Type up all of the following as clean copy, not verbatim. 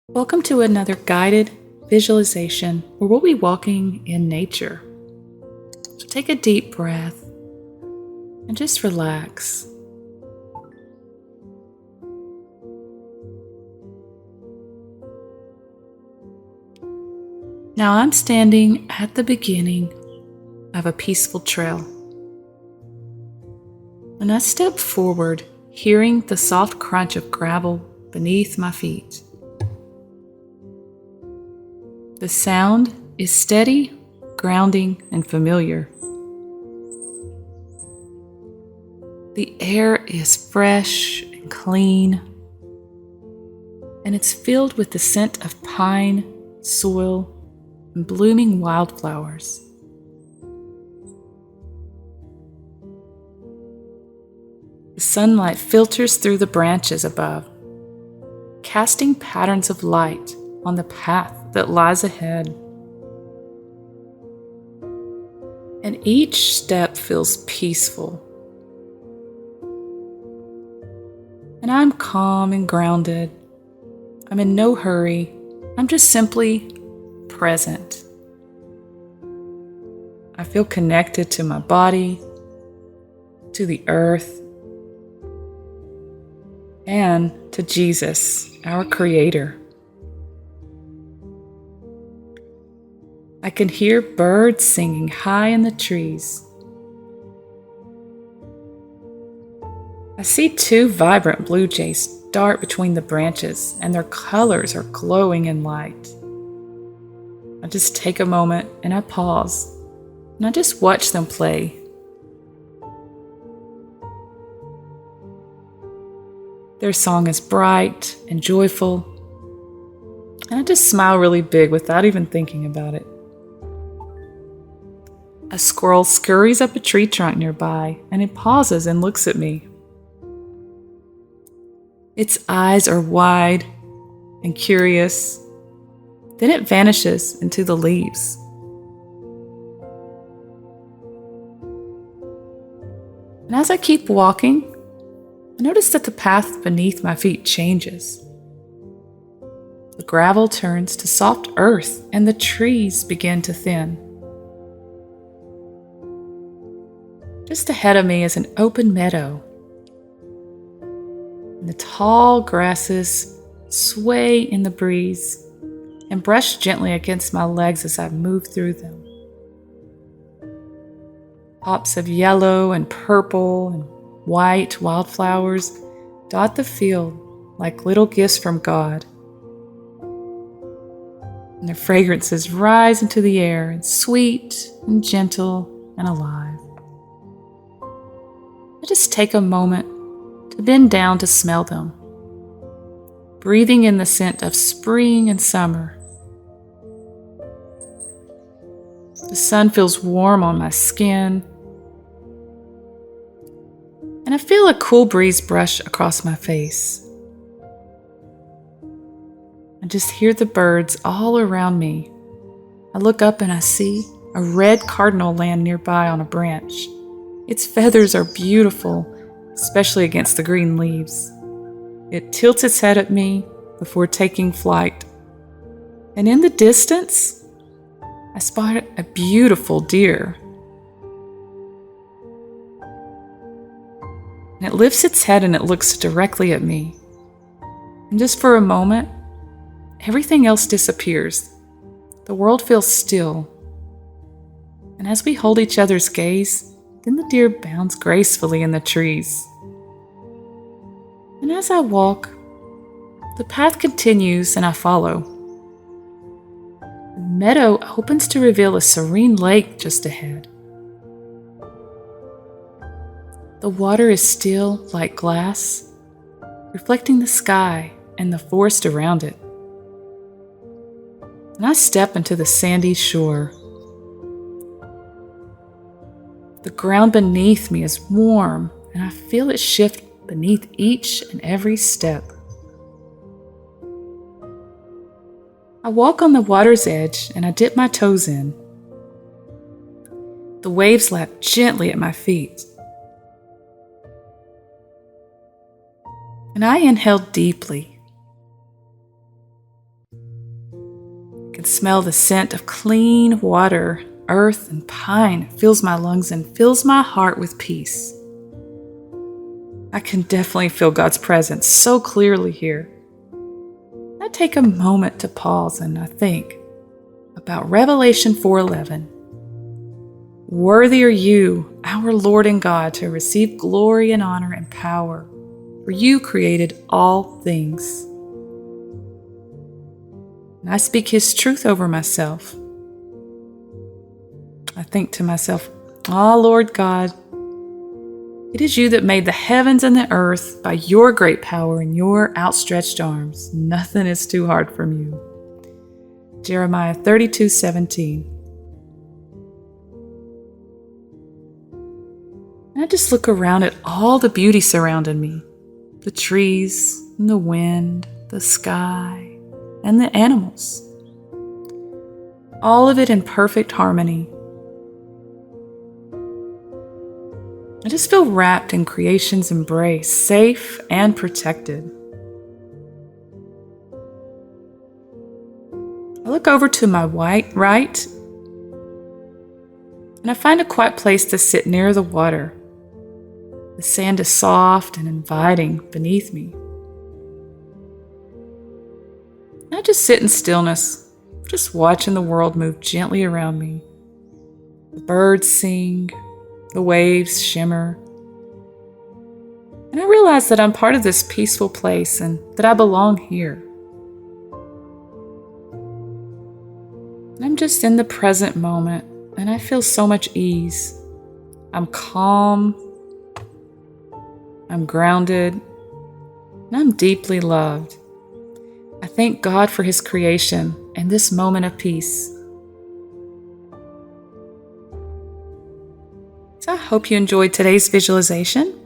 Welcome to another guided visualization where we'll be walking in nature. So take a deep breath and just relax. Now I'm standing at the beginning of a peaceful trail. And I step forward, hearing the soft crunch of gravel beneath my feet. The sound is steady, grounding, and familiar. The air is fresh and clean, and it's filled with the scent of pine, soil, and blooming wildflowers. The sunlight filters through the branches above, casting patterns of light on the path that lies ahead. And each step feels peaceful. And I'm calm and grounded. I'm in no hurry. I'm just simply present. I feel connected to my body, to the earth, and to Jesus, our Creator. I can hear birds singing high in the trees. I see two vibrant blue jays dart between the branches, and their colors are glowing in light. I just take a moment and I pause, and I just watch them play. Their song is bright and joyful, and I just smile really big without even thinking about it. A squirrel scurries up a tree trunk nearby, and it pauses and looks at me. Its eyes are wide and curious. Then it vanishes into the leaves. And as I keep walking, I notice that the path beneath my feet changes. The gravel turns to soft earth, and the trees begin to thin. Just ahead of me is an open meadow. And the tall grasses sway in the breeze and brush gently against my legs as I move through them. Pops of yellow and purple and white wildflowers dot the field like little gifts from God. And their fragrances rise into the air, and sweet and gentle and alive. I just take a moment to bend down to smell them, breathing in the scent of spring and summer. The sun feels warm on my skin, and I feel a cool breeze brush across my face. I just hear the birds all around me. I look up and I see a red cardinal land nearby on a branch. Its feathers are beautiful, especially against the green leaves. It tilts its head at me before taking flight. And in the distance, I spot a beautiful deer. And it lifts its head and it looks directly at me. And just for a moment, everything else disappears. The world feels still. And as we hold each other's gaze, then the deer bounds gracefully in the trees. And as I walk, the path continues and I follow. The meadow opens to reveal a serene lake just ahead. The water is still like glass, reflecting the sky and the forest around it. And I step into the sandy shore. The ground beneath me is warm, and I feel it shift beneath each and every step. I walk on the water's edge, and I dip my toes in. The waves lap gently at my feet. And I inhale deeply. can smell the scent of clean water, earth, and pine. It fills my lungs and fills my heart with peace. I can definitely feel God's presence so clearly here. I take a moment to pause and I think about Revelation 4:11. Worthy are you, our Lord and God, to receive glory and honor and power, for you created all things. And I speak His truth over myself. I think to myself, Lord God, it is you that made the heavens and the earth by your great power and your outstretched arms. Nothing is too hard from you. Jeremiah 32:17. And I just look around at all the beauty surrounding me. The trees, and the wind, the sky, and the animals. All of it in perfect harmony. I just feel wrapped in creation's embrace, safe and protected. I look over to my right, and I find a quiet place to sit near the water. The sand is soft and inviting beneath me. I just sit in stillness, just watching the world move gently around me. The birds sing, the waves shimmer. And I realize that I'm part of this peaceful place and that I belong here. And I'm just in the present moment and I feel so much ease. I'm calm, I'm grounded, and I'm deeply loved. I thank God for His creation and this moment of peace. So I hope you enjoyed today's visualization.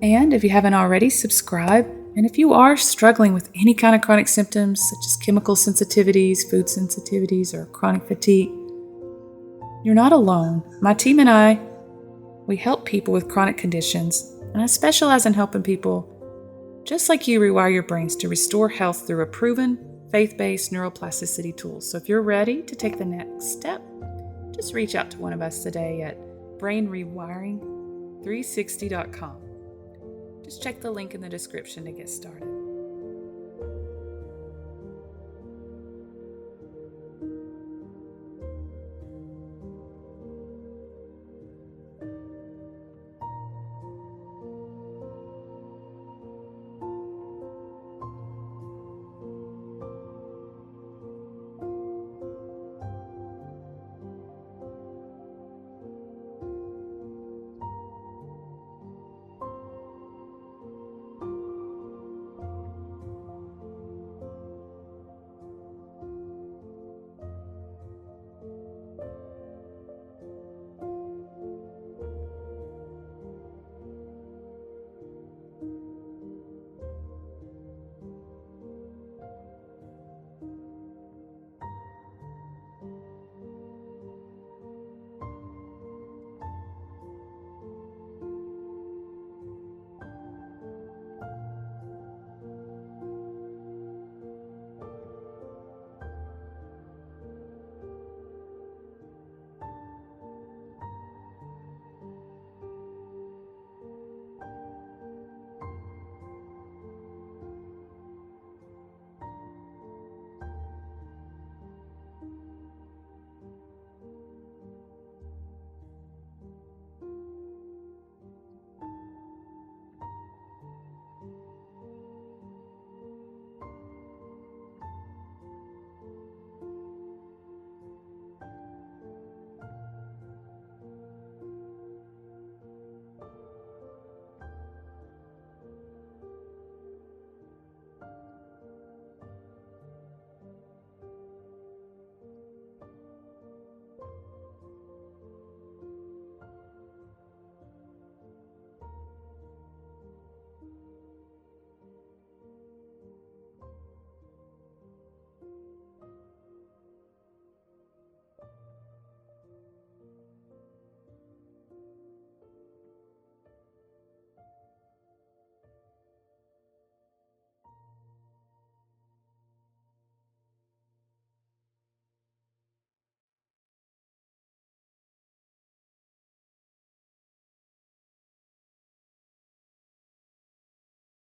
And if you haven't already, subscribe. And if you are struggling with any kind of chronic symptoms, such as chemical sensitivities, food sensitivities, or chronic fatigue, you're not alone. My team and I, we help people with chronic conditions, and I specialize in helping people just like you rewire your brains to restore health through a proven, faith-based neuroplasticity tool. So if you're ready to take the next step, just reach out to one of us today at brainrewiring360.com. Just check the link in the description to get started.